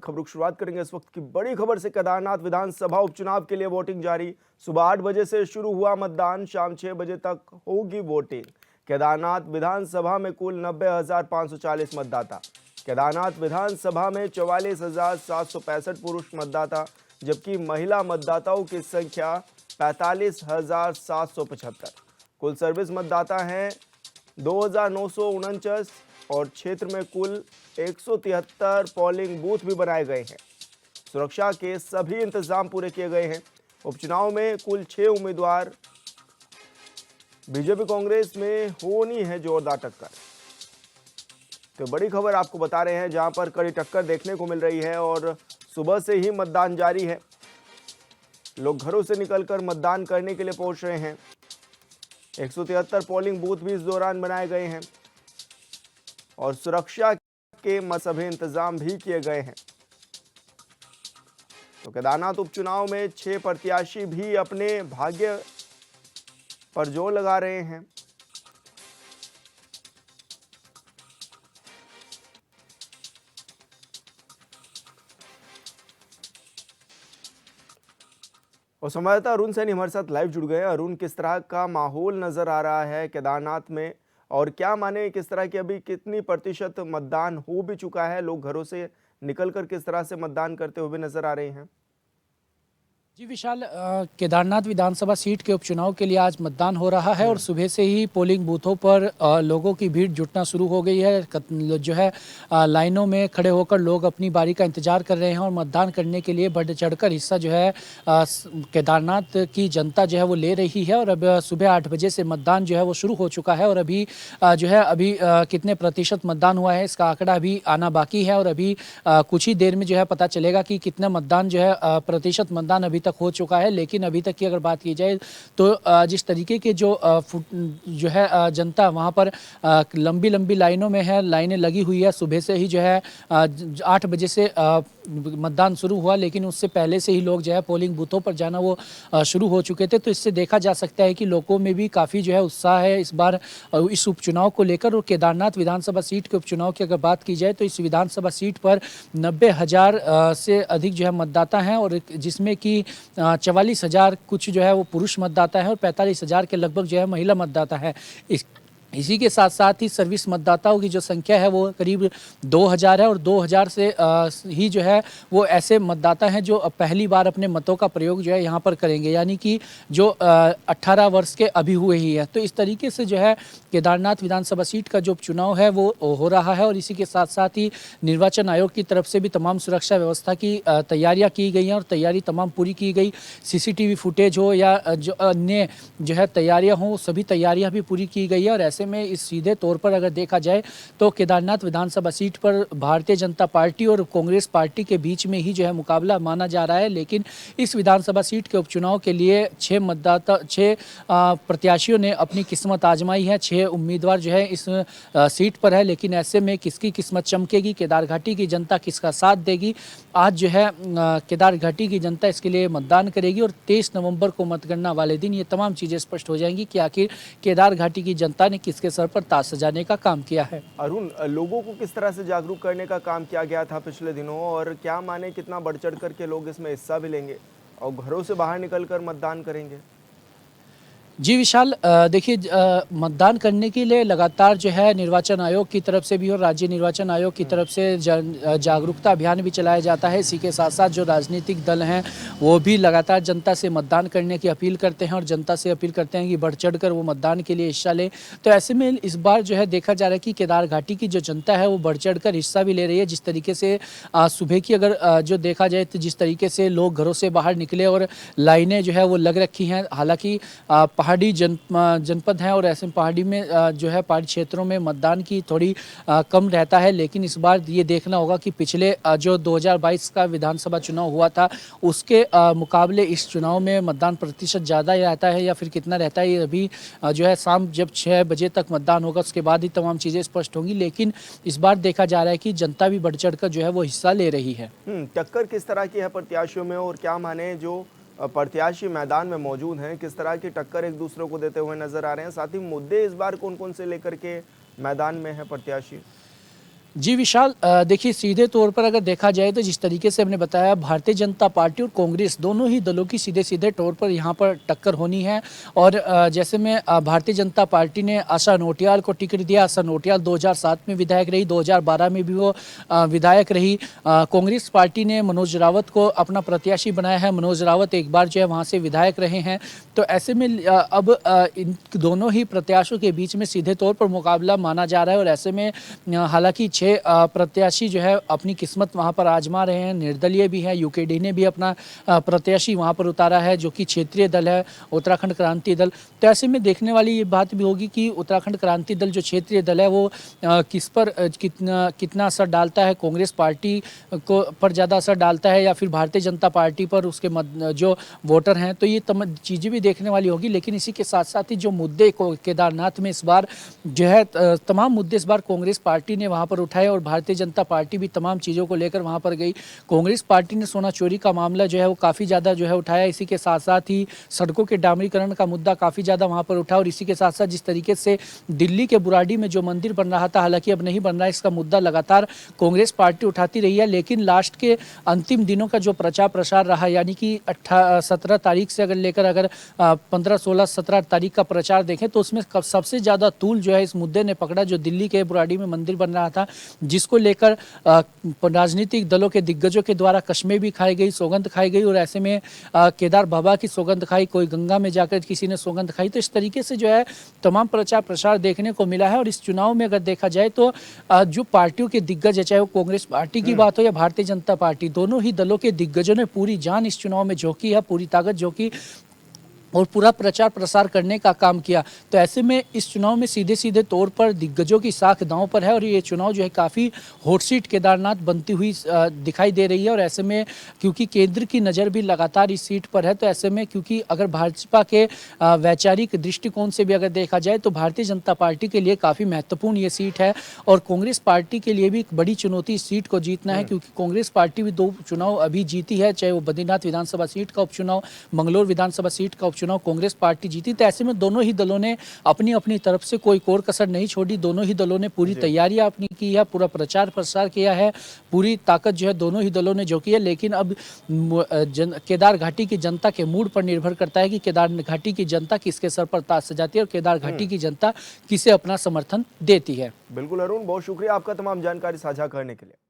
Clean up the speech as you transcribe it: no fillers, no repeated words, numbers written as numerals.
खबरों की शुरुआत करेंगे इस वक्त की बड़ी खबर से। केदारनाथ विधानसभा उपचुनाव के लिए वोटिंग जारी। सुबह 8 बजे से शुरू हुआ मतदान, शाम 6 बजे तक होगी वोटिंग। केदारनाथ विधानसभा में कुल 90,540 मतदाता। केदारनाथ विधानसभा में 44,765 पुरुष मतदाता, जबकि महिला मतदाताओं की संख्या 45,775। कुल सर्विस मतदाता हैं 2,949 और क्षेत्र में कुल 173 पोलिंग बूथ भी बनाए गए हैं। सुरक्षा के सभी इंतजाम पूरे किए गए हैं। उपचुनाव में कुल 6 उम्मीदवार। बीजेपी कांग्रेस में होनी है जोरदार टक्कर। तो बड़ी खबर आपको बता रहे हैं जहां पर कड़ी टक्कर देखने को मिल रही है और सुबह से ही मतदान जारी है। लोग घरों से निकलकर मतदान करने के लिए पहुंच रहे हैं। 173 पोलिंग बूथ भी इस दौरान बनाए गए हैं और सुरक्षा के सभी इंतजाम भी किए गए हैं। तो केदारनाथ उपचुनाव में 6 प्रत्याशी भी अपने भाग्य पर जोर लगा रहे हैं। और संवाददाता अरुण सैनी हमारे साथ लाइव जुड़ गए। अरुण, किस तरह का माहौल नजर आ रहा है केदारनाथ में और क्या माने किस तरह की अभी कितनी प्रतिशत मतदान हो भी चुका है? लोग घरों से निकलकर किस तरह से मतदान करते हुए नजर आ रहे हैं? जी विशाल, केदारनाथ विधानसभा सीट के उपचुनाव के लिए आज मतदान हो रहा है और सुबह से ही पोलिंग बूथों पर लोगों की भीड़ जुटना शुरू हो गई है। जो है लाइनों में खड़े होकर लोग अपनी बारी का इंतजार कर रहे हैं और मतदान करने के लिए बढ़ चढ़कर हिस्सा जो है केदारनाथ की जनता जो है वो ले रही है। और अब सुबह 8 बजे से मतदान जो है वो शुरू हो चुका है और अभी जो है कितने प्रतिशत मतदान हुआ है इसका आंकड़ा अभी आना बाकी है और अभी कुछ ही देर में जो है पता चलेगा कि कितना मतदान जो है प्रतिशत मतदान अभी तक हो चुका है। लेकिन अभी तक की अगर बात की जाए तो जिस तरीके के जो है जनता वहां पर लंबी लंबी लाइनों में है, लाइनें लगी हुई है। सुबह से ही जो है 8 बजे से मतदान शुरू हुआ, लेकिन उससे पहले से ही लोग जो है पोलिंग बूथों पर जाना वो शुरू हो चुके थे। तो इससे देखा जा सकता है कि लोगों में भी काफ़ी जो है उत्साह है इस बार इस उपचुनाव को लेकर। और केदारनाथ विधानसभा सीट के उपचुनाव की अगर बात की जाए तो इस विधानसभा सीट पर 90,000 से अधिक जो है मतदाता हैं और जिसमें कि 44,000 कुछ जो है वो पुरुष मतदाता है और 45,000 के लगभग जो है महिला मतदाता है। इसी के साथ साथ ही सर्विस मतदाताओं की जो संख्या है वो करीब 2,000 है और 2,000 से ही जो है वो ऐसे मतदाता हैं जो पहली बार अपने मतों का प्रयोग जो है यहाँ पर करेंगे, यानी कि जो 18 वर्ष के अभी हुए ही है। तो इस तरीके से जो है केदारनाथ विधानसभा सीट का जो चुनाव है वो हो रहा है और इसी के साथ साथ ही निर्वाचन आयोग की तरफ से भी तमाम सुरक्षा व्यवस्था की तैयारियाँ की गई हैं और तैयारी तमाम पूरी की गई। CCTV फुटेज हो या जो अन्य जो है तैयारियाँ हों, सभी तैयारियाँ भी पूरी की गई है। और ऐसे में इस सीधे तौर पर अगर देखा जाए तो केदारनाथ विधानसभा सीट पर भारतीय जनता पार्टी और कांग्रेस पार्टी के बीच में ही जो है मुकाबला माना जा रहा है। लेकिन इस विधानसभा सीट के उपचुनाव के लिए 6 प्रत्याशियों ने अपनी किस्मत आजमाई है। 6 उम्मीदवार जो है इस सीट पर है, लेकिन ऐसे में किसकी किस्मत चमकेगी, केदार घाटी की जनता किसका साथ देगी, आज जो है केदार घाटी की जनता इसके लिए मतदान करेगी और 23 नवंबर को मतगणना वाले दिन ये तमाम चीज़ें स्पष्ट हो जाएंगी कि आखिर केदार घाटी की जनता ने किसके सर पर ताज सजाने का काम किया है। अरुण, लोगों को किस तरह से जागरूक करने का काम किया गया था पिछले दिनों और क्या माने कितना बढ़ चढ़ करके लोग इसमें हिस्सा भी लेंगे और घरों से बाहर निकलकर मतदान करेंगे? जी विशाल, देखिए मतदान करने के लिए लगातार जो है निर्वाचन आयोग की तरफ से भी और राज्य निर्वाचन आयोग की तरफ से जागरूकता अभियान भी चलाया जाता है। इसी के साथ साथ जो राजनीतिक दल हैं वो भी लगातार जनता से मतदान करने की अपील करते हैं और जनता से अपील करते हैं कि बढ़ चढ़ कर वो मतदान के लिए हिस्सा ले। तो ऐसे में इस बार जो है देखा जा रहा है कि केदार घाटी की जो जनता है वो बढ़ चढ़ कर हिस्सा भी ले रही है। जिस तरीके से सुबह की अगर जो देखा जाए तो जिस तरीके से लोग घरों से बाहर निकले और लाइनें जो है वो लग रखी हैं। हालांकि पहाड़ी जनपद है और ऐसे पहाड़ी में जो है पहाड़ी क्षेत्रों में मतदान की थोड़ी कम रहता है, लेकिन इस बार ये देखना होगा कि पिछले जो 2022 का विधानसभा चुनाव हुआ था उसके मुकाबले इस चुनाव में मतदान प्रतिशत ज़्यादा रहता है या फिर कितना रहता है। ये अभी जो है शाम जब 6 बजे तक मतदान होगा उसके बाद ही तमाम चीज़ें स्पष्ट होंगी। लेकिन इस बार देखा जा रहा है कि जनता भी बढ़ चढ़ कर जो है वो हिस्सा ले रही है। टक्कर किस तरह की है प्रत्याशियों में और क्या माने जो प्रत्याशी मैदान में मौजूद हैं किस तरह की टक्कर एक दूसरे को देते हुए नजर आ रहे हैं? साथ ही मुद्दे इस बार कौन कौन से लेकर के मैदान में है प्रत्याशी? जी विशाल, देखिए सीधे तौर पर अगर देखा जाए तो जिस तरीके से हमने बताया, भारतीय जनता पार्टी और कांग्रेस दोनों ही दलों की सीधे सीधे तौर पर यहाँ पर टक्कर होनी है। और जैसे में भारतीय जनता पार्टी ने आशा नोटियाल को टिकट दिया। आशा नोटियाल 2007 में विधायक रही, 2012 में भी वो विधायक रही। कांग्रेस पार्टी ने मनोज रावत को अपना प्रत्याशी बनाया है। मनोज रावत एक बार जो है वहाँ से विधायक रहे हैं। तो ऐसे में अब इन दोनों ही प्रत्याशियों के बीच में सीधे तौर पर मुकाबला माना जा रहा है। और ऐसे में हालांकि 6 प्रत्याशी जो है अपनी किस्मत वहां पर आजमा रहे हैं। निर्दलीय भी है, यूकेडी ने भी अपना प्रत्याशी वहां पर उतारा है जो कि क्षेत्रीय दल है, उत्तराखंड क्रांति दल। तो ऐसे में देखने वाली ये बात भी होगी कि उत्तराखंड क्रांति दल जो क्षेत्रीय दल है वो किस पर कितना असर डालता है, कांग्रेस पार्टी को पर ज़्यादा असर डालता है या फिर भारतीय जनता पार्टी पर उसके जो वोटर हैं। तो ये चीज़ें भी देखने वाली होगी। लेकिन इसी के साथ साथ ही जो मुद्दे को केदारनाथ में इस बार जो है तमाम मुद्दे इस बार कांग्रेस पार्टी ने वहाँ पर उठाए और भारतीय जनता पार्टी भी तमाम चीज़ों को लेकर वहाँ पर गई। कांग्रेस पार्टी ने सोना चोरी का मामला जो है वो काफ़ी ज़्यादा जो है उठाया। इसी के साथ साथ ही सड़कों के डामरीकरण का मुद्दा काफ़ी ज़्यादा वहाँ पर उठा। और इसी के साथ साथ जिस तरीके से दिल्ली के बुराड़ी में जो मंदिर बन रहा था, हालांकि अब नहीं बन रहा है, इसका मुद्दा लगातार कांग्रेस पार्टी उठाती रही है। लेकिन लास्ट के अंतिम दिनों का जो प्रचार प्रसार रहा, यानी कि 17 तारीख से अगर 15, 16, 17 तारीख का प्रचार देखें तो उसमें सबसे ज़्यादा तूल जो है इस मुद्दे ने पकड़ा जो दिल्ली के बुराड़ी में मंदिर बन रहा था, जिसको लेकर राजनीतिक दलों के दिग्गजों के द्वारा कस्में भी खाई गई, सौगंध खाई गई। और ऐसे में केदार बाबा की सौगंध खाई, कोई गंगा में जाकर किसी ने सौगंध खाई। तो इस तरीके से जो है तमाम प्रचार प्रसार देखने को मिला है। और इस चुनाव में अगर देखा जाए तो जो पार्टियों के दिग्गज है, चाहे वो कांग्रेस पार्टी की बात हो या भारतीय जनता पार्टी, दोनों ही दलों के दिग्गजों ने पूरी जान इस चुनाव में झोंकी है, पूरी ताकत झोंकी और पूरा प्रचार प्रसार करने का काम किया। तो ऐसे में इस चुनाव में सीधे सीधे तौर पर दिग्गजों की साख दांव पर है। और ये चुनाव जो है काफ़ी हॉट सीट केदारनाथ बनती हुई दिखाई दे रही है। और ऐसे में क्योंकि केंद्र की नज़र भी लगातार इस सीट पर है, तो ऐसे में क्योंकि अगर भाजपा के वैचारिक दृष्टिकोण से भी अगर देखा जाए तो भारतीय जनता पार्टी के लिए काफ़ी महत्वपूर्ण ये सीट है। और कांग्रेस पार्टी के लिए भी एक बड़ी चुनौती इस सीट को जीतना है, क्योंकि कांग्रेस पार्टी भी 2 चुनाव अभी जीती है, चाहे वो बद्रीनाथ विधानसभा सीट का उपचुनाव, मंगलौर विधानसभा सीट का चुनाव कांग्रेस पार्टी जीती। तो ऐसे में दोनों ही दलों ने अपनी अपनी तरफ से कोई कोर कसर नहीं छोड़ी। दोनों ही दलों ने पूरी तैयारियां अपनी की है, पूरा प्रचार प्रसार किया है, पूरी ताकत जो है दोनों ही दलों ने जो की है। लेकिन अब केदार घाटी की जनता के मूड पर निर्भर करता है कि केदार घाटी की जनता किसके सर पर ताज सजाती है और केदार घाटी की जनता किसे अपना समर्थन देती है। बिल्कुल अरुण, बहुत शुक्रिया आपका तमाम जानकारी साझा करने के लिए।